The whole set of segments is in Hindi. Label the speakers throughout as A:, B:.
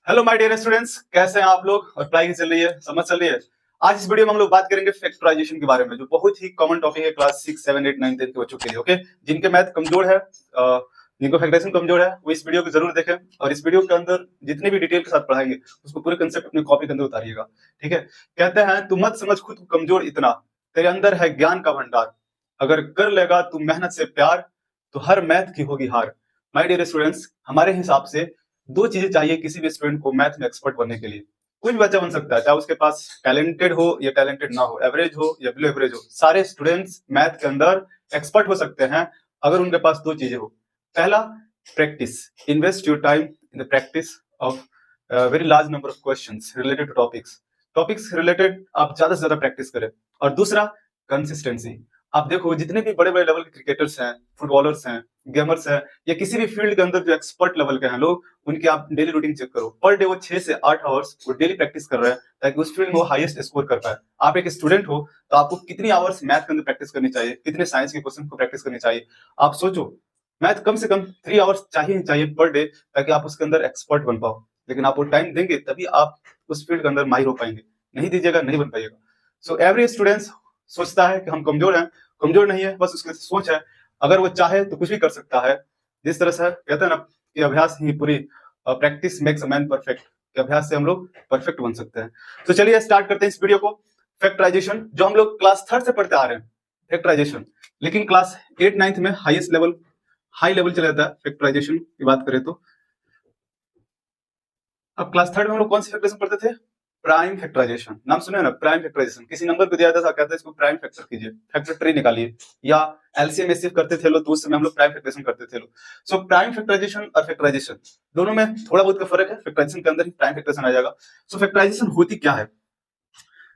A: हेलो माय डियर स्टूडेंट्स, कैसे हैं आप लोग और पढ़ाई चल रही है, समझ चल रही है। आज इस वीडियो में हम लोग बात करेंगे फैक्टराइजेशन के बारे में, जो बहुत ही कॉमन टॉपिक है क्लास 6, 7, 8, 9, 10 के बच्चों के लिए। ओके, जिनके मैथ कमजोर है, जिनको फैक्टराइजेशन कमजोर है, वो इस वीडियो को जरूर देखें और इस वीडियो के अंदर जितने भी डिटेल के साथ पढ़ाएंगे उसको पूरे कंसेप्ट अपने कॉपी के अंदर उतारिएगा। ठीक है। कहते हैं तू मत समझ खुद को कमजोर इतना, तेरे अंदर है ज्ञान का भंडार, अगर कर लेगा तू मेहनत से प्यार तो हर मैथ की होगी हार। माय डियर स्टूडेंट्स, हमारे हिसाब से दो चीजें चाहिए किसी भी स्टूडेंट को मैथ में एक्सपर्ट बनने के लिए। कोई भी बच्चा बन सकता है, चाहे उसके पास टैलेंटेड हो या टैलेंटेड ना हो, एवरेज हो या बिलो एवरेज हो, सारे स्टूडेंट्स मैथ के अंदर एक्सपर्ट हो सकते हैं अगर उनके पास दो चीजें हो। पहला, practice. Invest your time in the practice of very large number of questions related to topics related आप ज्यादा से ज्यादा प्रैक्टिस करें। और दूसरा, कंसिस्टेंसी। आप देखो जितने भी बड़े बड़े लेवल के क्रिकेटर्स हैं, फुटबॉलर्स हैं, गेमर्स हैं, या किसी भी फील्ड के अंदर जो एक्सपर्ट लेवल के हैं लोग, उनकी आप डेली रूटीन चेक करो। पर डे वो 6 से 8 आवर्स वो डेली प्रैक्टिस कर रहे हैं ताकि उस फील्ड में वो हाईएस्ट स्कोर कर पाए। आप एक स्टूडेंट हो तो आपको कितनी आवर्स मैथ के अंदर प्रैक्टिस करनी चाहिए, कितने साइंस के क्वेश्चन को प्रैक्टिस करनी चाहिए, आप सोचो। मैथ कम से कम 3 आवर्स चाहिए पर डे, ताकि आप उसके अंदर एक्सपर्ट बन पाओ। लेकिन आप वो टाइम देंगे तभी आप उस फील्ड के अंदर माहिर हो पाएंगे, नहीं दीजिएगा नहीं बन पाइएगा। सो एवरी स्टूडेंट सोचता है कि हम कमजोर हैं, कमजोर नहीं है, बस उसकी सोच है। अगर वो चाहे तो कुछ भी कर सकता है। जिस तरह से कहते हैं ना कि अभ्यास ही पूरी practice makes a man perfect, कि अभ्यास से हम लोग परफेक्ट बन सकते हैं। तो चलिए स्टार्ट करते हैं इस वीडियो को। फैक्टराइजेशन जो हम लोग क्लास 3 से पढ़ते आ रहे हैं, फैक्टराइजेशन, लेकिन क्लास 8, 9 में हाईएस्ट लेवल, हाई लेवल चला जाता है फैक्टराइजेशन की बात करें तो। अब क्लास 3 में हम लोग कौन सी फैक्टराइजेशन पढ़ते थे? Prime factorization. नाम सुने ना, प्राइम फैक्टराइजेशन। किसी नंबर को दिया जाता था, कहता है इसको प्राइम फैक्टर कीजिए, फैक्टर ट्री निकालिए, या एलसीएम एचसीएफ करते थे लोग, तो उस समय हम लोग प्राइम फैक्टराइजेशन करते थे लोग। सो प्राइम फैक्टराइजेशन और फैक्टराइजेशन दोनों में थोड़ा बहुत का फर्क है, फैक्टराइजेशन के अंदर ही प्राइम फैक्टराइजेशन आ जाएगा। सो फैक्टराइजेशन होती क्या है?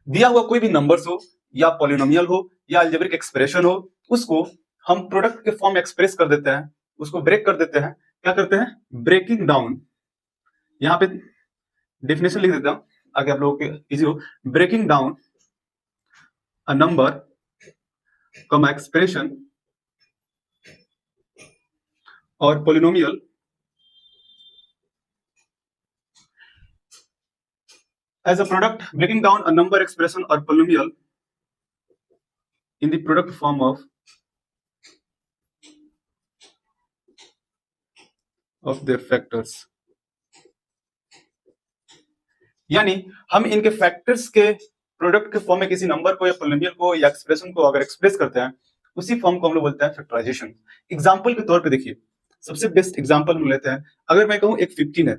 A: दिया हुआ कोई भी नंबर्स हो, या पॉलिनोमियल हो, या अलजेब्रिक एक्सप्रेशन हो, उसको हम प्रोडक्ट के फॉर्म में एक्सप्रेस कर देते हैं, उसको ब्रेक कर देते हैं। क्या करते हैं? Breaking down. यहाँ पे डेफिनेशन लिख देता हूं आगे आप लोगों के इजी हो। Breaking down a number comma expression और polynomial as a product, breaking down a number expression or polynomial in the product form of their factors। यानी हम इनके फैक्टर्स के प्रोडक्ट के फॉर्म में किसी नंबर को या पोलिनोमियल को या एक्सप्रेशन को अगर एक्सप्रेस करते हैं, उसी फॉर्म को हम लोग बोलते हैं फैक्टराइजेशन। एग्जांपल के तौर पे देखिए, सबसे बेस्ट एग्जांपल हम लेते हैं। अगर मैं कहूं एक 15 है,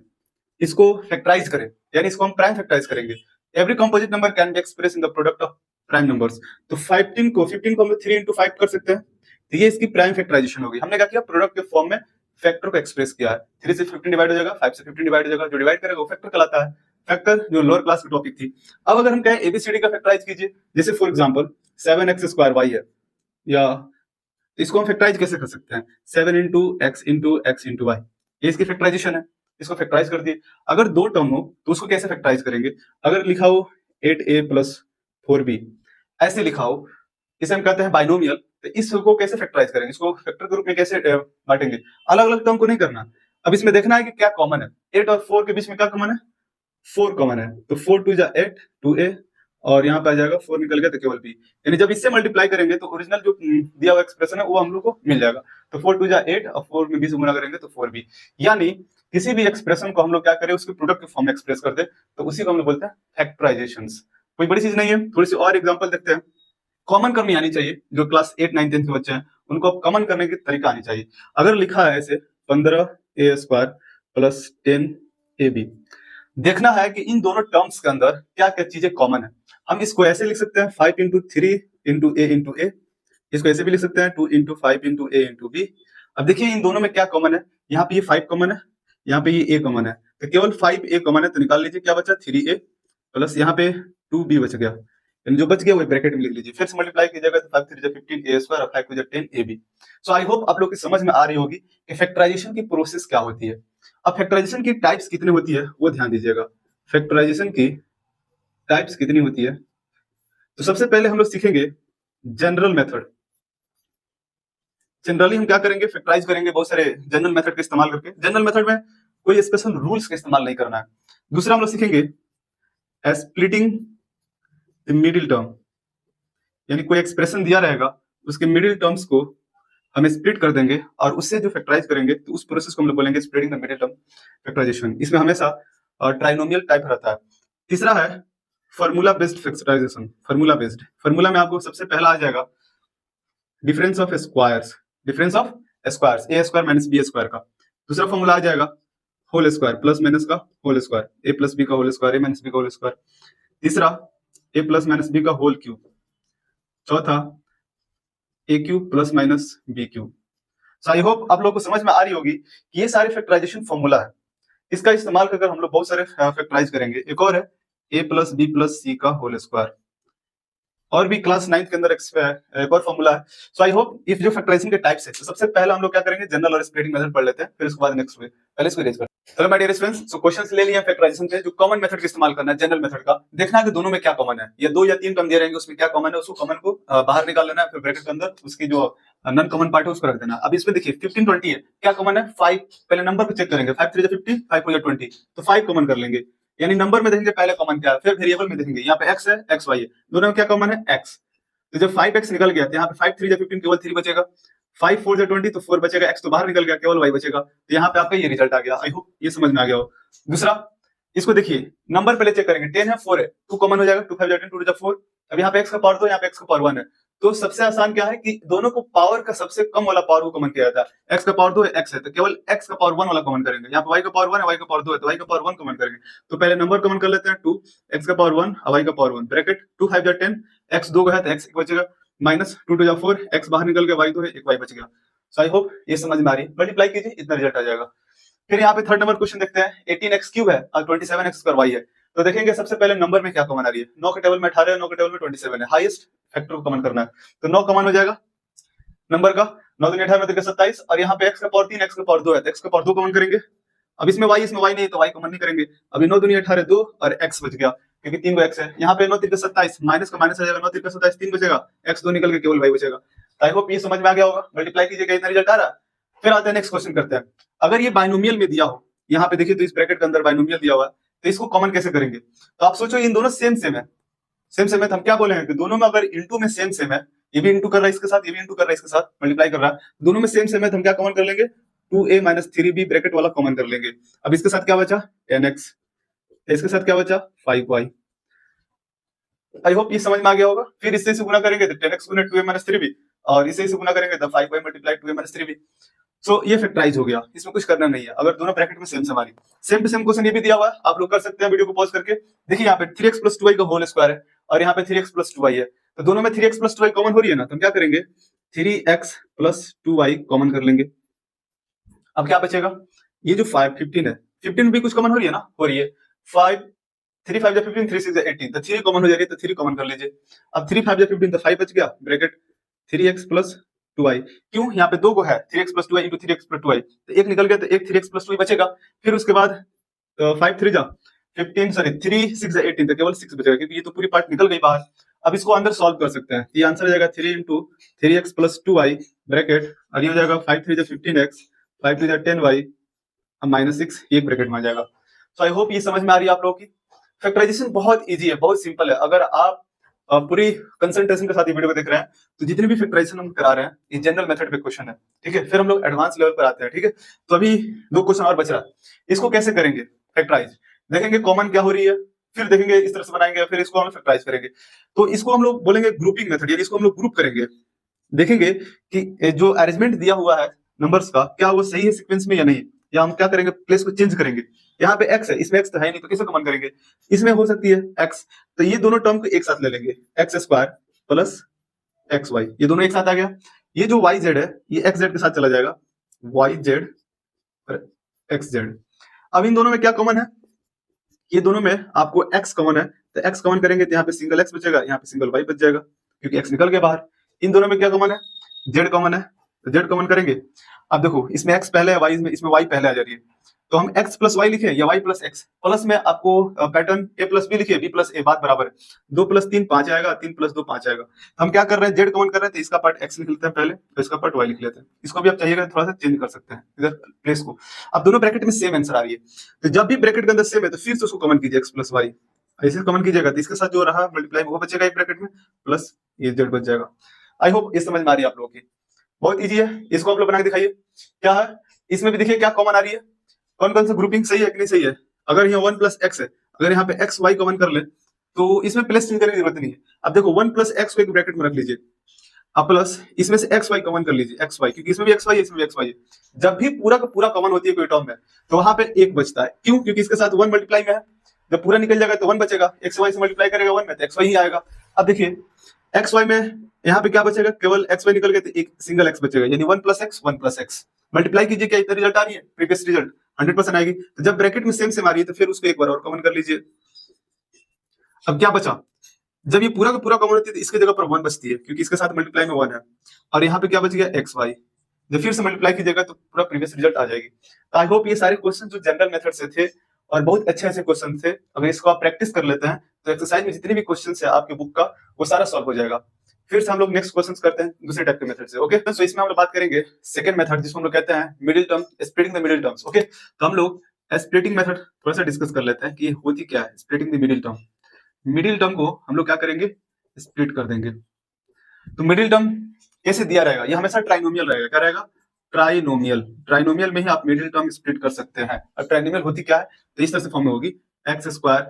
A: इसको फैक्टराइज करें, यानी इसको हम प्राइम फैक्टराइज करेंगे। Every composite number can be express in the product of prime numbers. तो 15 को हम 3 into 5 कर सकते हैं, तो ये इसकी प्राइम फैक्टराइजेशन होगी। हमने क्या किया? प्रोडक्ट के फॉर्म में फैक्टर को एक्सप्रेस किया है। 3 से 15 डिवाइड हो जाएगा, 5 से 15 डिवाइड हो जाएगा, जो डिवाइड करेगा वो फैक्टर कहलाता है। फैक्टर जो लोअर क्लास की टॉपिक थी। अब अगर हम कहें एबीसीडी का फैक्टराइज कीजिए, जैसे फॉर एग्जांपल 7x² y है, या इसको हम फैक्टराइज कैसे कर सकते हैं? 7 into x into y, ये इसकी फैक्टराइजेशन है। इसको फैक्टराइज कर दिए। अगर दो टर्म हो तो उसको कैसे फैक्टराइज करेंगे? अगर लिखा हो 8a + 4b, ऐसे लिखा हो, इसे हम कहते हैं बाइनोमियल। तो इसको कैसे फैक्टराइज करेंगे? इसको फैक्टर के रूप में कैसे बांटेंगे? अलग अलग टर्म को नहीं करना। अब इसमें देखना है कि क्या कॉमन है। 8 और 4 के बीच में क्या कॉमन है? 4 कॉमन है, तो 4 2 जा 8, 2a, और यहाँ पे आ जाएगा 4 निकल गया तो केवल b। यानी जब इससे मल्टीप्लाई करेंगे तो ओरिजिनल जो दिया हुआ एक्सप्रेशन है वो हम लोग को मिल जाएगा। तो 4 2 जा 8 और 4 में 20 गुना करेंगे तो 4b। यानी किसी भी एक्सप्रेशन को हम लोग क्या करें, उसके प्रोडक्ट के फॉर्म में एक्सप्रेस कर दे, तो उसी को हम लोग बोलते हैं फैक्टराइजेशंस। कोई बड़ी चीज नहीं है। थोड़ी सी और एग्जांपल देखते हैं। कॉमन करनी आनी चाहिए, जो क्लास 8, 9, 10 के बच्चे हैं उनको कॉमन करने की तरीका आनी चाहिए। अगर लिखा है ऐसे 15a² + 10ab, देखना है कि इन दोनों टर्म्स के अंदर क्या क्या चीजें कॉमन है। हम इसको ऐसे लिख सकते हैं 5 into 3 into a into a, इसको ऐसे भी लिख सकते हैं 2 into 5 into a into b। अब देखिए इन दोनों में क्या कॉमन है। यहाँ पे ये 5 कॉमन है, यहाँ पे ये a कॉमन है, तो केवल 5a कॉमन है, तो निकाल लीजिए क्या बचा? 3a प्लस यहाँ पे 2b बच गया, यानी जो बच गया वो ब्रैकेट में लिख लीजिए। फिर से मल्टीप्लाई कीजिएगा तो 5 3 जा 15a² और 5 2 जा 10ab। सो आई होप आप लोग की समझ में आ रही होगी कि फैक्टराइजेशन की प्रोसेस क्या होती है। अब फैक्टराइजेशन की टाइप्स कितनी होती है वो ध्यान दीजिएगा। फैक्टराइजेशन की टाइप्स कितनी होती है? तो सबसे पहले हम लोग सीखेंगे जनरल मेथड। जनरली हम क्या करेंगे? फैक्टराइज करेंगे बहुत सारे जनरल मेथड का इस्तेमाल करके। जनरल मेथड में कोई स्पेशल रूल्स का इस्तेमाल नहीं करना है। दूसरा हम लोग सीखेंगे स्प्लिटिंग द मिडिल टर्म, यानी कोई एक्सप्रेशन दिया रहेगा उसके मिडिल टर्म्स को हम स्प्लिट कर देंगे और उससे जो फैक्टराइज करेंगे तो उस प्रोसेस को हम लोग बोलेंगे splitting the middle term factorization. इसमें हमेशा ट्राइनोमियल टाइप रहता है। तीसरा है फॉर्मूला बेस्ड फैक्टराइजेशन। फॉर्मूला में आपको सबसे पहला आ जाएगा difference of squares, a square minus b square का। दूसरा फॉर्मूला आ जाएगा होल स्क्वायर, प्लस माइनस का whole square, a plus b का whole square, a minus b का होल स्क्वायर। तीसरा ए प्लस माइनस बी का होल क्यूब। चौथा a cube plus minus b cube. So I hope आप लोगों को समझ में आ रही होगी कि ये सारे फैक्टराइजेशन फॉर्मूला है। इसका इस्तेमाल कर हम लोग बहुत सारे फैक्टराइज करेंगे। एक और है ए प्लस बी प्लस सी का होल स्क्वायर, और भी क्लास 9th के अंदर एक और फॉर्मूला है। सो आई होप इफ जो फैक्टराइजिंग के टाइप्स है, तो सबसे पहले हम लोग क्या करेंगे, जनरल और स्प्लिटिंग मेथड पढ़ लेते हैं, फिर उसके बाद नेक्स्ट हुए पहले इसको इरेज करते हैं। चलो my dear students, so questions ले लिए फैक्टराइजेशन के, जो कॉमन मेथड का इस्तेमाल करना है, जनरल मेथड का देखना है कि दोनों में क्या कॉमन है। ये 2 या 3 टर्म दे रहेंगे, उसमें क्या कॉमन है, उसको कॉमन को बाहर निकाल लेना है, फिर ब्रैकेट के अंदर उसकी जो नॉन कॉमन पार्ट है उसको रख देना। अब इसमें देखिए 15 20 है, क्या कॉमन है 5। पहले नंबर को चेक करेंगे, 5 3 जा 50, 5 4 जा 20, तो 5 कॉमन कर लेंगे। यानी नंबर में देखेंगे पहले कॉमन क्या है, फिर वेरिएबल में देखेंगे, यहाँ पे x है x y है, दोनों में क्या कॉमन है x। तो जब 5x निकल गया तो यहाँ पे 5 3 जा 15 केवल 3 बचेगा, 5 4 जा 20 तो 4 बचेगा, x तो बाहर निकल गया, केवल y बचेगा। तो यहाँ पे आपका ये रिजल्ट आ गया। आई होप ये समझ में आ गया हो। दूसरा इसको देखिए, नंबर पहले चेक करेंगे, 10 है 4 है, 2 कॉमन हो जाएगा, 2 5 जा 10, 2 2 जा 4। अब यहाँ पे x का पावर 2, यहाँ पे x का पावर 1 है, तो सबसे आसान क्या है कि दोनों को पावर का सबसे कम वाला पावर को कॉमन किया जाता है। x का पावर 2 है, x है, तो केवल x का पावर 1 वाला कॉमन करेंगे। यहाँ पे y का पावर 1 है, y का पावर 2 है, तो y का पावर 1 कॉमन करेंगे। तो पहले नंबर कॉमन कर लेते हैं, 2, x का पावर 1 और y का पावर 1, ब्रैकेट 2 5 जा 10, x 2 है तो x 1 बचेगा, माइनस 2 2 जा 4, x बाहर निकल गया, y 2 है, 1 y बच गया। सो आई होप ये समझ में आ रही है। मल्टीप्लाई कीजिए, इतना रिजल्ट आ जाएगा। फिर यहाँ पे थर्ड नंबर क्वेश्चन देखते हैं, 18x क्यूब है और 27x स्क्वायर y है। तो देखेंगे सबसे पहले नंबर में क्या कॉमन आ रही है, 9 के टेबल में 18 है, 9 के टेबल में 27 है, हाईएस्ट फैक्टर को कॉमन करना है, तो 9 कॉमन हो जाएगा नंबर का, 9 दूनी 18 में 27, और यहाँ पे x का पावर 3, x का पावर 2 है, तो x का पावर 2 कॉमन करेंगे। अब इसमें y नहीं, तो y कॉमन नहीं करेंगे। अभी 9 दूनी 18 2 और x बच गया, क्योंकि 3 को x है। यहाँ पे 9 3 27, माइनस का माइनस आ जाएगा, 9 3 27, 3 बचेगा, x 2 निकल के केवल y बचेगा। आई होप ये समझ में आ गया होगा। मल्टीप्लाई कीजिएगा, इतना रिजल्ट आ रहा है। फिर आते हैं नेक्स्ट क्वेश्चन करते हैं। अगर ये बाइनोमियल में दिया हो, यहाँ पे देखिए तो इस ब्रैकेट के अंदर बाइनोमियल दिया हुआ है, तो इसको कॉमन कैसे करेंगे। तो आप सोचो इन दोनों सेम है, तो हम क्या बोलेंगे कि दोनों में अगर इंटू में सेम है, ये भी इंटू कर रहा है इसके साथ, ये भी इंटू कर रहा है इसके साथ, मल्टीप्लाई कर रहा है, दोनों में सेम है, तो हम क्या कॉमन कर लेंगे, 2a माइनस 3b ब्रैकेट वाला कॉमन कर लेंगे। अब इसके साथ क्या बचा 10x, इसके साथ क्या बचा 5y। आई होप ये समझ में आ गया होगा। फिर इससे गुना करेंगे तो 10x गुना 2a माइनस 3b, और इसे गुना करेंगे तो 5y multiply 2a minus 3b। सो ये फैक्टराइज हो गया, इसमें कुछ करना नहीं है। अगर दोनों ब्रैकेट में सेम हमारी सेम टू सेम क्वेश्चन ये भी दिया हुआ है, आप लोग कर सकते हैं वीडियो को पॉज करके। देखिए यहाँ पे 3x प्लस 2y का होल स्क्वायर है, और यहाँ पे 3x प्लस 2y है, तो दोनों में 3x प्लस 2y कॉमन हो रही है ना, तो हम क्या करेंगे 3x प्लस 2y कॉमन कर लेंगे। अब क्या बचेगा, ये जो 15 है, 15 भी कुछ कॉमन हो रही है ना, हो रही है। 5 3 5 जा 15, 3 6 जा 18, तो 3 कॉमन हो जाएगी, तो 3 कॉमन कर लीजिए। अब 3 5 जा 15, तो 5 बच गया, ब्रैकेट 3x प्लस 2y। क्यों, यहाँ पे 2 को है, 3x plus 2y into 3x plus 2y, तो 1 निकल गया, तो 1 3x प्लस 2y बचेगा। फिर उसके बाद 5 3 जा 15, सॉरी 3 6 जा 18, तो केवल 6 बचेगा, क्योंकि ये तो पूरी पार्ट निकल गई बाहर। अब इसको अंदर सॉल्व कर सकते हैं, ये आंसर आ जाएगा 3 into 3x plus 2y bracket, और ये हो जाएगा 5 3 जा 15x, 5 3 जा 10y, माइनस 6, एक ब्रैकेट में आ जाएगा। तो आई होप ये समझ में आ रही है आप लोगों की। फैक्टराइजेशन बहुत इजी है, बहुत सिंपल है। अगर आप पूरी कंसंट्रेशन के साथ ये वीडियो को देख रहे हैं, तो जितने भी फैक्टराइजेशन हम करा रहे हैं ये जनरल मेथड पे क्वेश्चन है, ठीक है। फिर हम लोग एडवांस लेवल पर आते हैं, ठीक है। तो अभी 2 क्वेश्चन और बच रहा है, इसको कैसे करेंगे फैक्टराइज, देखेंगे कॉमन क्या हो रही है, फिर देखेंगे इस तरह से बनाएंगे, फिर इसको हम फैक्टराइज करेंगे। तो इसको हम लोग बोलेंगे ग्रुपिंग मेथड, यानी इसको हम लोग ग्रुप करेंगे। देखेंगे कि जो अरेंजमेंट दिया हुआ है नंबर्स का, क्या वो सही है सीक्वेंस में या नहीं, या हम क्या करेंगे प्लेस को चेंज करेंगे। यहाँ पे x है, इसमें x तो है नहीं, तो किसे कॉमन करेंगे, इसमें हो सकती है x, तो ये दोनों टर्म को एक साथ ले लेंगे, x square plus x y, ये दोनों एक साथ आ गया। ये जो वाई जेड है ये एक्स जेड के साथ चला जाएगा, वाई जेड और एक्स जेड। अब इन दोनों में क्या कॉमन है, ये दोनों में आपको x कॉमन है, तो x कॉमन करेंगे तो यहाँ पे सिंगल x बचेगा, यहाँ पे सिंगल y बच जाएगा, क्योंकि x निकल गया बाहर। इन दोनों में क्या कॉमन है, z कॉमन है, तो जेड कॉमन करेंगे। अब देखो इसमें एक्स पहले है, वाई इसमें वाई पहले आ जा रही है, तो हम एक्स प्लस वाई लिखे या वाई प्लस एक्स, प्लस में आपको पैटर्न ए प्लस बी लिखिए, बी प्लस ए, बात बराबर है। 2 + 3 5 आएगा, 3 + 2 5 आएगा। तो हम क्या कर रहे हैं, जेड कॉमन कर रहे हैं, तो इसका पार्ट एक्स लिख लेते हैं पहले, तो इसका पार्ट वाई लिख लेते हैं। इसको भी आप चाहिएगा थोड़ा सा चेंज कर सकते हैं इधर प्लेस को। अब दोनों ब्रैकेट में सेम आंसर आ रही है, तो जब भी ब्रैकेट के अंदर सेम है तो फिर से उसको कॉमन कीजिए, एक्स प्लस वाई ऐसे कॉमन कीजिएगा, तो इसके साथ जो रहा मल्टीप्लाई वो बचेगा एक ब्रैकेट में, प्लस ये जेड बच जाएगा। आई होप ये समझ में आ रही है आप लोगों की। बहुत इजी है, इसको आप लोग बना के दिखाइए। क्या है इसमें भी, देखिए क्या कॉमन आ रही है, कौन कौन सा ग्रुपिंग सही है कि नहीं सही है। अगर यहाँ 1 + x है, अगर यहाँ पे एक्स वाई कॉमन कर ले तो इसमें प्लस चिन्ह करने की जरूरत नहीं है। अब देखो 1 + x को एक ब्रैकेट में रख लीजिए, अब प्लस इसमें से एक्स वाई कॉमन कर लीजिए, एक्स वाई, क्योंकि इसमें भी एक्स वाई है, इसमें भी एक्स वाई है। जब भी पूरा का पूरा कॉमन होती है कोई टर्म में, तो वहां पे एक बचता है, क्यों, क्योंकि इसके साथ 1 मल्टीप्लाई में है। जब पूरा निकल जाएगा तो 1 बचेगा, एक्स वाई से मल्टीप्लाई करेगा 1 में तो एक्स वाई ही आएगा। अब देखिए एक्स वाई में यहाँ पे क्या बचेगा, केवल एक्स वाई निकल गए तो एक सिंगल एक्स बचेगा, यानी 1 + x 1 + x मल्टीप्लाई कीजिए, क्या इतना रिजल्ट आ रही है, प्रीवियस रिजल्ट 100% आएगी। तो जब ब्रैकेट में सेम सेम आ रही है तो फिर उसको एक बार और कॉमन कर लीजिए। अब क्या बचा, जब ये पूरा का पूरा कॉमन होती है तो इसकी जगह पर 1 बचती है, क्योंकि इसके साथ मल्टीप्लाई में 1 है, और यहाँ पे क्या बच गया, एक्स वाई। जब फिर से मल्टीप्लाई कीजिएगा तो पूरा प्रीवियस रिजल्ट आ जाएगी। तो आई होप ये सारे क्वेश्चन जो जनरल मेथड से थे और बहुत अच्छे अच्छे क्वेश्चन थे, अगर इसको आप प्रैक्टिस कर लेते हैं तो एक्सरसाइज में जितने भी क्वेश्चन है आपके बुक का वो सारा सॉल्व हो जाएगा। फिर से हम लोग नेक्स्ट क्वेश्चन करते हैं दूसरे टाइप के मेथड से। ओके, तो इसमें हम लोग बात करेंगे सेकंड मेथड, जिसको हम लोग कहते हैं middle term, splitting the middle terms. Okay, तो हम लोग स्प्लिटिंग मेथड थोड़ा सा डिस्कस कर लेते हैं कि होती क्या है splitting the middle term. Middle term को हम लोग क्या करेंगे, स्प्लिट कर देंगे। तो मिडिल टर्म कैसे दिया रहेगा, ये हमेशा ट्राइनोमियल रहेगा। क्या रहेगा, ट्राइनोमियल। ट्राइनोमियल में ही आप मिडिल टर्म स्प्लिट कर सकते हैं। और ट्राइनोमियल होती क्या है, तो इस तरह से फॉर्म में होगी, x²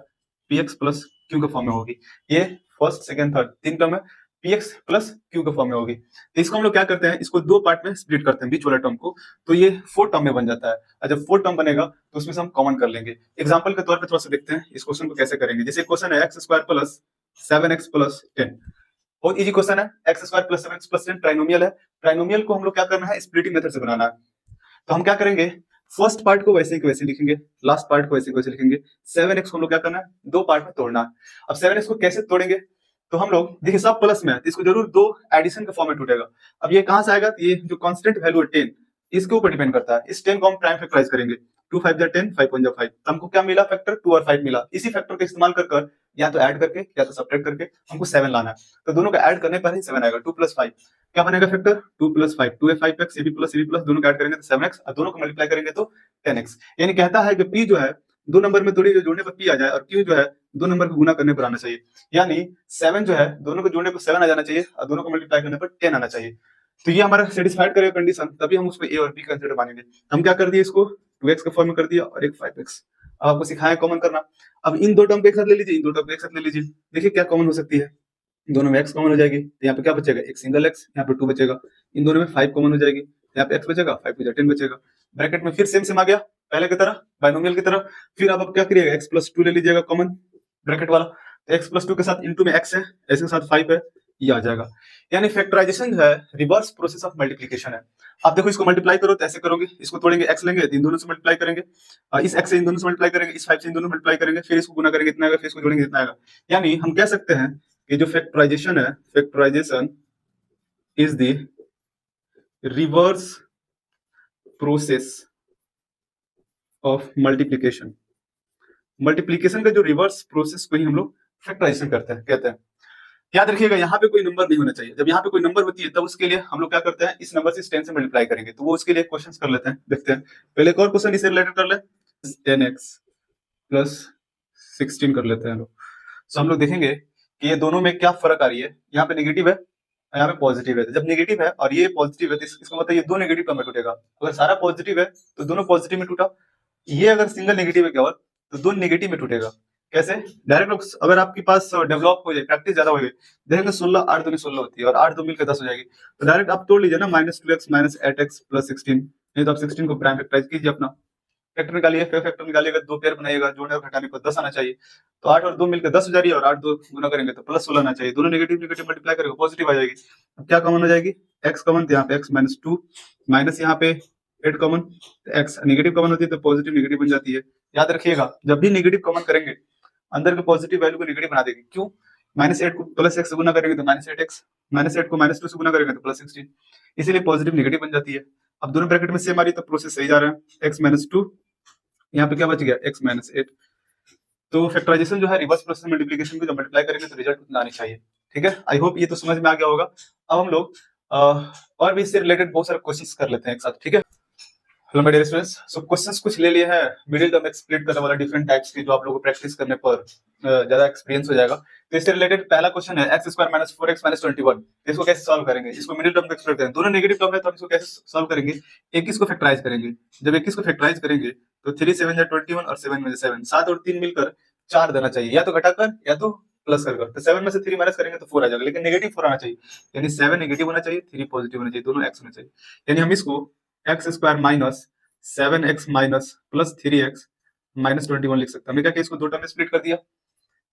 A: px + q के फॉर्म में होगी। ये फर्स्ट सेकंड थर्ड 3 टर्म है, px + q के फॉर्म में होगी। तो इसको हम लोग क्या करते हैं, इसको 2 पार्ट में स्प्लिट करते हैं बीच वाले टर्म को, तो ये 4 टर्म में बन जाता है। और जब 4 टर्म बनेगा तो उसमें से हम कॉमन कर लेंगे। एग्जांपल के तौर पे थोड़ा सा देखते हैं इस क्वेश्चन को कैसे करेंगे। जैसे क्वेश्चन है x² + 7x + 10, बहुत इजी क्वेश्चन है। x² + 7x + 10 ट्राइनोमियल है। ट्राइनोमियल को हम लोग क्या करना है, स्प्लिटिंग मेथड से बनाना है। तो हम क्या करेंगे, फर्स्ट पार्ट को वैसे ही वैसे लिखेंगे, लास्ट पार्ट को वैसे ही वैसे लिखेंगे। 7x को हम लोग क्या करना है, 2 पार्ट में तोड़ना है। अब 7x को कैसे तोड़ेंगे, तो हम लोग देखिए सब प्लस में है तो इसको जरूर 2 एडिशन के फॉर्म में टूटेगा। अब ये कहां से आएगा, ये जो कांस्टेंट वैल्यू है 10, इसके ऊपर डिपेंड करता है। इस 10 को हम प्राइम फैक्टराइज करेंगे, 2 5 10, 5 1 5, तो हमको क्या मिला फैक्टर, 2 और 5 मिला। इसी फैक्टर का इस्तेमाल कर या तो ऐड करके या तो सब्ट्रैक्ट करके हमको 7 लाना है। तो दोनों का ऐड करने पर ही 7 आएगा। 2 + 5 क्या बनेगा फैक्टर, 2 + 5 2 है 5x, ab + दोनों का ऐड करेंगे तो 7x, और दोनों को मल्टीप्लाई करेंगे तो 10x। यानी कहता है कि p जो है 2 नंबर में तोड़िए, जोड़ने पर p आ जाए, और q जो है 2 नंबर को गुना करने पर आना चाहिए। यानी 7 जो है दोनों को जोड़ने पर 7 आ जाना चाहिए और दोनों को मल्टीप्लाई करने पर 10 आना चाहिए। तो ये हमारा सेटिस्फाइड करेगा कंडीशन, तभी हम उसमें a और b कंसीडर मानेंगे। हम क्या कर दिए, इसको 2x के फॉर्म में कर दिया और एक 5x। अब आपको सिखाया कॉमन करना। अब इन 2 टर्म को एक साथ ले लीजिए, इन 2 टर्म को एक साथ ले लीजिए, देखिए क्या कॉमन हो सकती है। दोनों में x कॉमन हो जाएगी तो यहाँ पे क्या बचेगा, एक सिंगल x, यहाँ पे 2 बचेगा। इन दोनों में 5 कॉमन हो जाएगी, यहाँ पे x बचेगा, 5 बचा 10 बचेगा। ब्रैकेट में फिर सेम सेम आ गया पहले की तरह, बाइनोमियल की तरह। फिर आप क्या करिएगा, x + 2 ले लीजिएगा कॉमन ब्रैकेट वाला, तो x + 2 के साथ इनटू में x है, x के साथ 5 है, ये आ जाएगा। यानी फैक्टराइजेशन जो है रिवर्स प्रोसेस ऑफ मल्टीप्लिकेशन है। आप देखो इसको मल्टीप्लाई करो तो ऐसे करोगे, इसको तोड़ेंगे, x लेंगे इन दोनों से मल्टीप्लाई करेंगे, इस x से इन दोनों से मल्टीप्लाई करेंगे, इस 5 से इन दोनों मल्टीप्लाई करेंगे, फिर इसको गुना करेंगे इतना आएगा, फिर इसको जोड़ेंगे इतना आएगा। यानी हम कह सकते हैं कि जो फैक्टराइजेशन है, factorization is the reverse process of multiplication. Multiplication का जो रिवर्स प्रोसेस को ही हम लोग फैक्टराइजेशन करते हैं, कहते हैं। याद रखिएगा यहाँ पे कोई नंबर नहीं होना चाहिए। जब यहाँ पे कोई नंबर होती है तब उसके लिए हम लोग क्या करते हैं, इस नंबर से इस 10 से मल्टीप्लाई करेंगे। तो वो उसके लिए क्वेश्चन कर लेते हैं, देखते हैं। पहले एक और क्वेश्चन इससे रिलेटेड कर ले, 10x + 16 कर लेते हैं लोग। तो हम लोग देखेंगे कि ये दोनों में क्या फर्क आ रही है। यहाँ पे नेगेटिव है, यहाँ पे पॉजिटिव है। तो जब नेगेटिव है और ये पॉजिटिव है तो इसका मतलब ये 2 नेगेटिव टर्म में टूटेगा। अगर सारा पॉजिटिव है तो दोनों पॉजिटिव में टूटा, ये अगर सिंगल नेगेटिव है केवल तो 2 नेगेटिव में टूटेगा। कैसे, डायरेक्ट अगर आपके पास डेवलप हो जाए, प्रैक्टिस ज्यादा हो जाए, देखेंगे 16 8 दूनी 16 होती है और 8 2 मिलकर 10 हो जाएगी। तो डायरेक्ट आप तोड़ लीजिए ना, -2x - 8x + 16। नहीं तो आप 16 को प्राइम फैक्टराइज कीजिए, अपना फैक्टर निकालिए, फिर फैक्टर निकालिएगा, 2 पेयर बनाइएगा, जोड़ने और घटाने को 10 आना चाहिए। तो 8 और 2 मिलकर 10 हो जा रही है, और 8 2 गुना करेंगे तो +16 आना चाहिए। दोनों नेगेटिव नेगेटिव मल्टीप्लाई करेंगे पॉजिटिव आ जाएगी। अब क्या कॉमन हो जाएगी, x कॉमन, तो यहाँ पे x - 2 माइनस यहाँ पे 8 कॉमन, तो x नेगेटिव कॉमन होती है तो पॉजिटिव नेगेटिव बन जाती है। याद रखिएगा जब भी नेगेटिव कॉमन करेंगे अंदर के पॉजिटिव वैल्यू को नेगेटिव बना देगी। क्यों, -8 को +x से गुना करेंगे तो -8x, -8 को -2 से गुना करेंगे तो +16, इसीलिए पॉजिटिव नेगेटिव बन जाती है। अब दोनों ब्रैकेट में सेम आ रही है तो प्रोसेस सही जा रहा है। x - 2, यहाँ पे क्या बच गया x - 8। तो फैक्टराइजेशन जो है रिवर्स प्रोसेस मल्टीप्लिकेशन को जब मल्टीप्लाई करेंगे तो रिजल्ट उतना आनी चाहिए। ठीक है, आई होप ये तो समझ में आ गया होगा। अब हम लोग और भी इससे रिलेटेड बहुत सारे क्वेश्चंस कर लेते हैं एक साथ। ठीक है, hello my dear students, so questions कुछ ले लिए हैं मिडिल टर्म एक्सप्लिट करने वाला डिफरेंट टाइप्स के, जो आप लोगों को प्रैक्टिस करने पर ज्यादा एक्सपीरियंस हो जाएगा। तो इससे रिलेटेड पहला क्वेश्चन है x² - 4x - 21। इसको कैसे सॉल्व करेंगे? इसको मिडिल टर्म को एक्सप्लिट करेंगे, दोनों नेगेटिव टर्म है तो हम इसको कैसे सॉल्व करेंगे? 21 को फैक्टराइज करेंगे। जब 21 को फैक्टराइज करेंगे तो 3 7 जा 21 और 7 में 7, 7 और 3 मिलकर 4 देना चाहिए, या तो घटाकर या तो प्लस कर। तो 7 में से 3 माइनस करेंगे तो 4 आ जाएगा, लेकिन नेगेटिव 4 आना चाहिए, यानी 7 नेगेटिव होना चाहिए, 3 पॉजिटिव होना चाहिए, दोनों x होना चाहिए। यानी हम इसको x² - 7x minus plus 3x minus 21 लिख सकते हैं। हमने क्या किया, इसको दो टर्म में स्प्लिट कर दिया।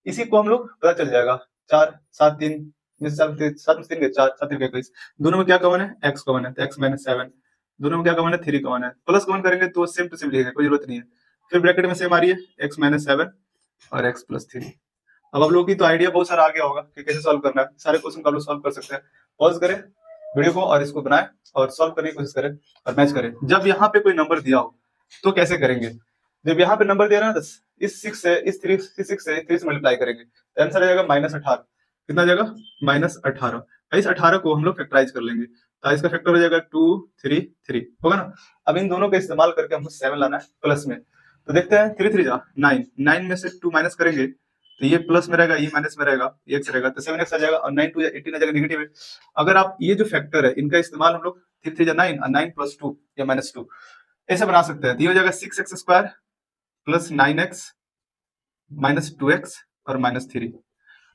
A: इसी को हम लोग पता चल जाएगा 4 7 3 में 7 में 3 4 7 3 21, दोनों में क्या कॉमन है? x कॉमन है, तो x - 7, दोनों में क्या कॉमन है? 3 कॉमन है। प्लस कॉमन करेंगे तो सेम टू सेम लिखेंगे, कोई जरूरत नहीं है। फिर ब्रैकेट में सेम आ रही है x - 7 और x + 3। अब आप लोगों की तो आइडिया बहुत सारा आ गया होगा कि कैसे सॉल्व करना है। सारे क्वेश्चन को आप लोग सॉल्व कर सकते हैं। पॉज करें वीडियो को और इसको बनाएं और सॉल्व करने की कोशिश करें और मैच करें। जब यहाँ पे कोई नंबर दिया हो तो कैसे करेंगे? जब यहाँ पे नंबर दिया ना, इस 6 से इस 3 से मल्टीप्लाई करेंगे तो आंसर आ जाएगा -18। कितना आ जाएगा? -18। इस 18 को हम लोग फैक्टराइज कर लेंगे तो इसका फैक्टर हो जाएगा 2 3 3, होगा ना। अब इन दोनों का इस्तेमाल करके हमको 7 लाना है प्लस में। तो देखते हैं 3 3 जा 9, 9 में से 2 माइनस करेंगे तो ये प्लस में रहेगा, ये माइनस में रहेगा, ये x रहेगा, तो 7x आ जाएगा और 9 2 या 18 आ जाएगा नेगेटिव है। अगर आप ये जो फैक्टर है इनका इस्तेमाल हम लोग 3 3 जा 9 और 9 + 2 या -2 ऐसे बना सकते हैं। तो ये हो जाएगा 6x² + 9x - 2x और -3।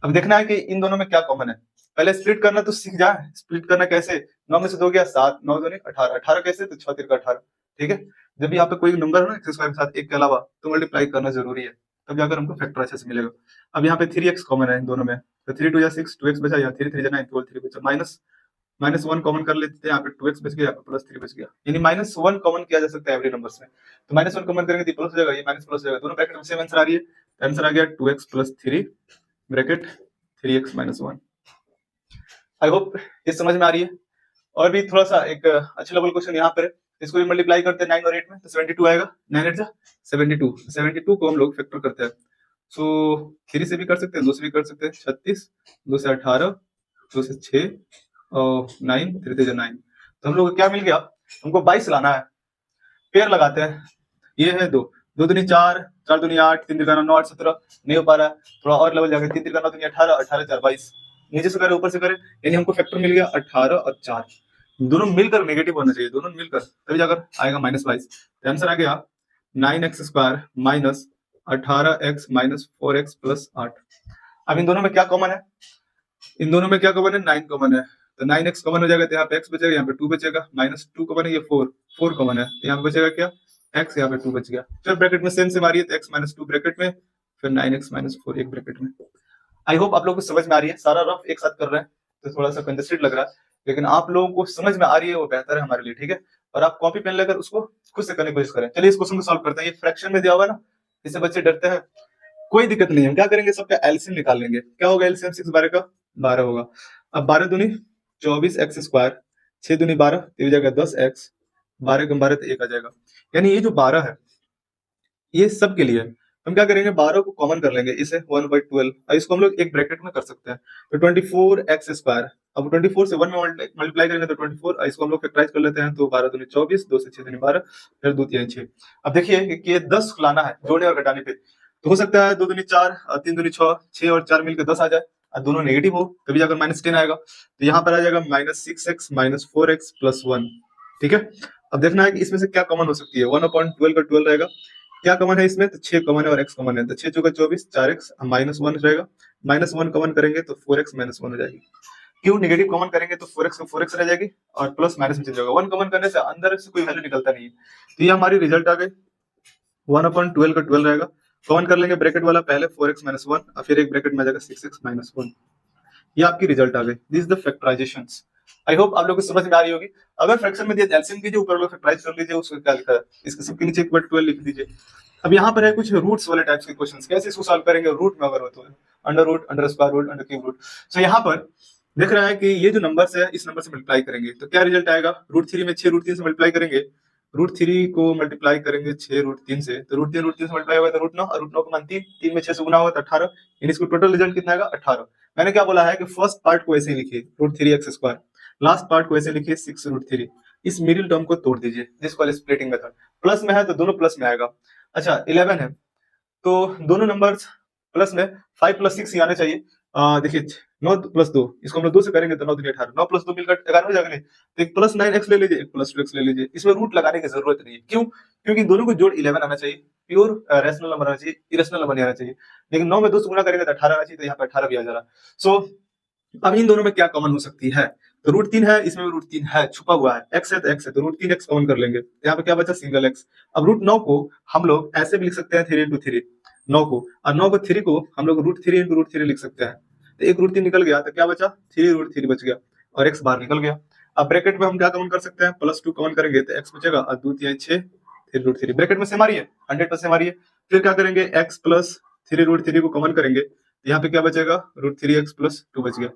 A: अब देखना है कि इन दोनों में क्या कॉमन है। पहले स्प्लिट करना तो सीख जा। स्प्लिट करना कैसे? 9 में से 2 गया 7, 9 2 18, 18 कैसे? तो 6 3 का 18। ठीक है, जब यहाँ पे कोई नंबर है ना x² के साथ 1 के अलावा तो मल्टीप्लाई करना जरूरी है, तब जाकर हमको फैक्टर अच्छे से मिलेगा। अब यहाँ पे 3x कॉमन है इन दोनों में, तो 3 2 या 6, 2x बचा, या 3 3 जा 9, 12 3 बचा, -1 कॉमन कर लेते हैं। यहाँ पे 2x बच गया, यहाँ पे +3 बच गया, यानी -1 कॉमन किया जा सकता है एवरी नंबर्स में। तो -1 कॉमन करेंगे तो प्लस हो जाएगा, ये माइनस प्लस हो जाएगा, दोनों ब्रैकेट में सेम आंसर आ रही है। आंसर आ गया 2x + 3 bracket 3x - 1। I hope ये समझ में आ रही है। और भी थोड़ा सा एक अच्छे लेवल क्वेश्चन यहाँ पर, इसको भी मल्टीप्लाई करते हैं 9 और 8 में तो 72 आएगा। 9 8 जा 72, 72 को हम लोग फैक्टर करते हैं। सो 3 से भी कर सकते हैं, 2 से भी कर सकते हैं, 36, 2 से 18, 2 से 6 और 9, 3 3 जा 9। तो हम लोग को क्या मिल गया? हमको 22 लाना है। पेयर लगाते हैं, ये है 2 2 दूनी 4, 4 दूनी 8, 3 3 9 8 17, नहीं हो पा रहा है, थोड़ा और लेवल जाकर 3 3 9 दूनी 18, 18 4 22, नीचे से करें ऊपर से करें, यानी हमको फैक्टर मिल गया 18 और 4, दोनों मिलकर नेगेटिव होना चाहिए, दोनों मिलकर तभी जाकर आएगा -22। तो आंसर आ गया 9x² - 18x - 4x + 8। अब इन दोनों में क्या कॉमन है? इन दोनों में क्या कॉमन है? 9 कॉमन है, तो 9x कॉमन हो जाएगा, तो यहाँ पे x बचेगा, यहाँ पे 2 बचेगा, -2 कॉमन है, ये 4 कॉमन है, तो यहाँ पे बचेगा क्या? x, यहाँ पे 2 बच गया। फिर ब्रैकेट में सेम मारिए तो x - 2 ब्रैकेट में, फिर 9x - 4 एक ब्रैकेट में। आई होप आप लोगों को समझ में आ रही है। सारा रफ एक साथ कर रहे हैं तो थोड़ा सा कंजस्टेड लग रहा है, लेकिन आप लोगों को समझ में आ रही है वो बेहतर है हमारे लिए। ठीक है, और आप कॉपी पेन लेकर उसको खुद से करने की कोशिश करें। चलिए इस क्वेश्चन को सॉल्व करते हैं। ये फ्रैक्शन में दिया हुआ है ना, इससे बच्चे डरते हैं, कोई दिक्कत नहीं है। हम क्या करेंगे, सबका एलसीएम निकाल लेंगे। क्या होगा एलसीएम? 6 12 का 12 होगा। अब 12 दूनी 24x², 6 दूनी 12, तो हो जाएगा 10x, 12 कम 12 तो 1 आ जाएगा। यानी ये जो 12 है ये सब के लिए हम क्या करेंगे, 12 को कॉमन कर लेंगे, इसे 1/12, और इसको हम लोग एक ब्रैकेट में कर सकते हैं, तो 24x²। अब 24 से 1 में मल्टीप्लाई करेंगे तो 24, इसको हम लोग फैक्टराइज कर लेते हैं, तो 12 दूनी 24, 2 से 6 दूनी 12, फिर 2 3 6। अब देखिए कि ये 10 लाना है जोड़ने और घटाने पे, तो हो सकता है 2 दूनी 4, 3 दूनी 6, 6 और 4 मिलकर 10 आ जाए, और दोनों नेगेटिव हो तभी जाकर -10 आएगा। तो यहाँ पर आ जाएगा -6x - 4x + 1। ठीक है, अब देखना है कि इसमें से क्या कॉमन हो सकती है। 1/12 का 12 रहेगा, क्या कॉमन है इसमें? तो 6 कॉमन है और x कॉमन है, तो 6 चौका 24, 4x -1 रहेगा, -1 कॉमन करेंगे तो 4x - 1 हो जाएगी। क्यों? नेगेटिव कॉमन करेंगे तो 4x को 4x रह जाएगी और प्लस माइनस में चल जाएगा। 1 कॉमन करने से अंदर से कोई वैल्यू निकलता नहीं है, तो ये हमारी रिजल्ट आ गई। 1/12 का 12 रहेगा, कॉमन कर लेंगे ब्रैकेट वाला पहले 4x - 1 और फिर एक ब्रैकेट में आ जाएगा 6x - 1। ये आपकी रिजल्ट आ गई। This is the factorisations. I hope आप लोगों को समझ में आ रही होगी। अगर फ्रैक्शन में दिया एलसीएम कीजिए, ऊपर लोग फैक्टराइज कर लीजिए, उसको क्या लिखा है इसके सबके नीचे 1/12 लिख दीजिए। अब यहाँ पर है कुछ रूट्स वाले टाइप्स के क्वेश्चंस, कैसे इसको सॉल्व करेंगे? रूट में अगर हो तो under root, under square root, under cube root. So यहाँ पर देख रहा है कि ये जो नंबर्स है इस नंबर से मल्टीप्लाई करेंगे तो क्या रिजल्ट आएगा, √3 में 6 √3 से मल्टीप्लाई करेंगे, √3 को मल्टीप्लाई करेंगे 6 √3 से, तो √3 से मल्टीप्लाई होगा तो √9, और √9 को मान 3 में 6 से गुना होगा तो 18, यानी इसको टोटल रिजल्ट कितना आएगा 18। मैंने क्या बोला है कि फर्स्ट पार्ट को ऐसे ही लिखिए √3x², लास्ट पार्ट को ऐसे लिखिए 6√3, इस मिडिल टर्म को तोड़ दीजिए जिसको स्प्लिटिंग मेथड, प्लस में है तो दोनों प्लस में आएगा। अच्छा 11 है तो दोनों नंबर्स प्लस में 5 + 6 ही आने चाहिए। देखिए 9 + 2, इसको हम लोग 2 से करेंगे तो 9 × 2 = 18, 9 + 2 मिलकर 11 हो जाएगा नहीं, तो एक +9x ले लीजिए, एक +2x ले लीजिए, इसमें रूट लगाने की जरूरत नहीं है। क्यों? क्योंकि दोनों को जोड़ 11 आना चाहिए, प्योर रैशनल नंबर आना चाहिए, इरेशनल नंबर नहीं आना चाहिए। लेकिन 9 में 2 से गुणा करेंगे तो 18 आना चाहिए, तो यहाँ पे 18 भी आ जा रहा। सो अब इन दोनों में क्या कॉमन हो सकती है, तो √3 है, इसमें भी √3 है, छुपा हुआ है, x है तो x है, तो √3x कॉमन कर लेंगे, यहाँ पे क्या बचा सिंगल x। अब √9 को हम लोग ऐसे भी लिख सकते हैं 3 × 3, 9 को, और 9 को 3 को हम लोग √3 × √3 लिख सकते हैं, तो एक √3 निकल गया तो क्या बचा 3 √3 बच गया, और x बाहर निकल गया। अब ब्रैकेट में हम क्या कॉमन कर सकते हैं, +2 कॉमन करेंगे तो x बचेगा, और 2 × 3 = 6, 3 √3 ब्रैकेट में सेम आ रही है, 100% सेम आ रही है। फिर क्या करेंगे, x + 3 √3 को कॉमन करेंगे, यहाँ पे क्या बचेगा, √3x + 2 बच गया।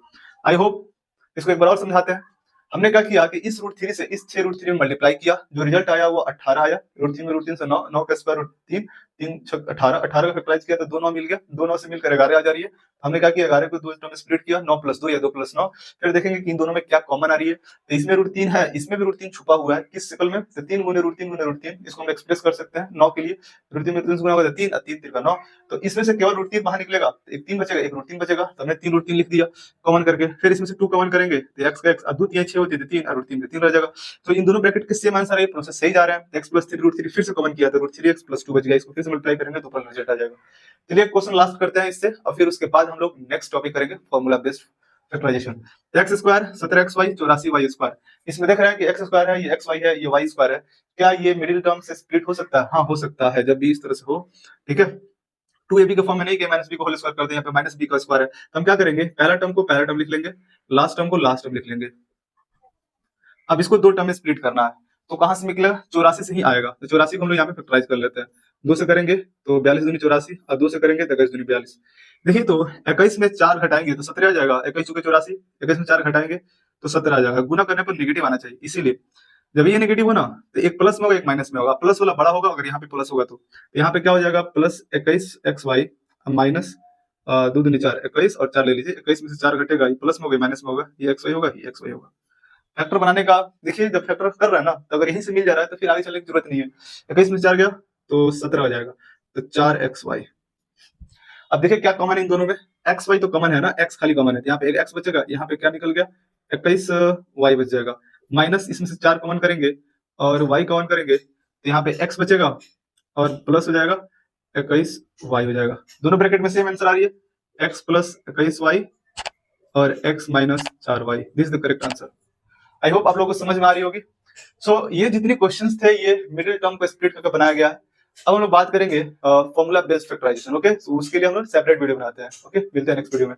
A: आई होप इसको एक बार और समझाते हैं। हमने क्या किया कि इस √3 से इस 6 √3 में मल्टीप्लाई किया, जो रिजल्ट आया वो 18 आया, √3 में √3 से 9, 9 का स्क्वायर रूट 3, 3 × 18, 18 का फैक्टराइज किया तो 2 9 मिल गया, 2 9 से मिलकर 11 आ जा रही है। हमने क्या किया, 11 को 2 टर्म में स्प्लिट किया, 9 + 2 या 2 + 9, फिर देखेंगे कि इन दोनों में क्या कॉमन आ रही है, तो इसमें √3 है, इसमें भी √3 छुपा हुआ है, किस शक्ल में, तो 3 × √3 × √3, इसको हम एक्सप्रेस कर सकते हैं 9 के लिए, √3 में 3 से गुणा होगा तो 3, और 3 × 3 = 9, तो इसमें से केवल √3 बाहर निकलेगा, तो एक 3 बचेगा, एक √3 बचेगा, तो हमने 3 √3 लिख दिया कॉमन करके, फिर इसमें से 2 कॉमन करेंगे तो x का x, और 2 × 3 = 6 होती है, 3 और √3 3 रह जाएगा। तो इन दोनों ब्रैकेट के सेम आंसर है, प्रोसेस सही जा रहा है, x + 3 √3 फिर से कॉमन किया तो √3x + 2 बच गया, इसको फिर से मल्टीप्लाई करेंगे तो ऊपर रिजल्ट आ जाएगा। चलिए क्वेश्चन लास्ट करते हैं इससे, और फिर उसके बाद हम लोग नेक्स्ट टॉपिक करेंगे formula based factorization. x² 17xy 84y², इसमें देख रहे हैं कि x² है, ये xy है, ये y² है, क्या ये मिडिल टर्म से स्प्लिट हो सकता है? हाँ हो सकता है, जब भी इस तरह से हो, ठीक है। 2ab के फॉर्म में नहीं कि -b को होल स्क्वायर कर दें, यहाँ पे -b का स्क्वायर है, तो हम क्या करेंगे, पहला टर्म को पहला टर्म लिख लेंगे, लास्ट टर्म को लास्ट टर्म लिख लेंगे। अब इसको 2 टर्म में स्प्लिट करना है, तो कहां से निकलेगा, 84 से ही आएगा, तो 84 को हम लोग यहाँ पे फैक्टराइज कर लेते हैं, 2 से करेंगे तो 42 दूनी 84, और 2 से करेंगे तो 21 दूनी 42। देखिए तो 21 में 4 घटाएंगे तो 17 आ जाएगा, 21 चुके 84, 21 में 4 घटाएंगे तो 17 आ जाएगा। गुना करने पर नेगेटिव आना चाहिए, इसीलिए जब ये नेगेटिव हो ना तो एक प्लस में होगा एक माइनस में होगा, प्लस वाला बड़ा होगा अगर यहाँ पे प्लस होगा तो यहाँ पे क्या हो जाएगा, +21xy माइनस 2 दूनी 4, 21 और 4 ले लीजिए, 21 में से 4 घटेगा, ये प्लस में होगा माइनस में होगा, ये xy होगा, ये xy होगा। फैक्टर बनाने का देखिए, जब फैक्टर कर रहा है ना तो अगर यहीं से मिल जा रहा है तो फिर आगे चलने की जरूरत नहीं है। 21 में 4 गया तो 17 हो जाएगा, तो 4xy। अब देखिए क्या कॉमन है इन दोनों में, xy तो कॉमन है ना, x खाली कॉमन है, यहाँ पे एक x बचेगा, यहाँ पे क्या निकल गया 21y बच जाएगा, माइनस इसमें से 4 कॉमन करेंगे और y कॉमन करेंगे तो यहाँ पे x बचेगा और प्लस हो जाएगा 21y हो जाएगा। दोनों ब्रैकेट में सेम आंसर आ रही है, x + 21y और x - 4y, this is the correct answer. I hope आप लोगों को समझ में आ रही होगी। सो ये जितने क्वेश्चंस थे ये मिडिल टर्म को स्प्लिट करके बनाया गया है। अब हम लोग बात करेंगे फॉर्मूला बेस्ड फैक्टराइजेशन, ओके। सो उसके लिए हम लोग सेपरेट वीडियो बनाते हैं, ओके। मिलते हैं नेक्स्ट वीडियो में।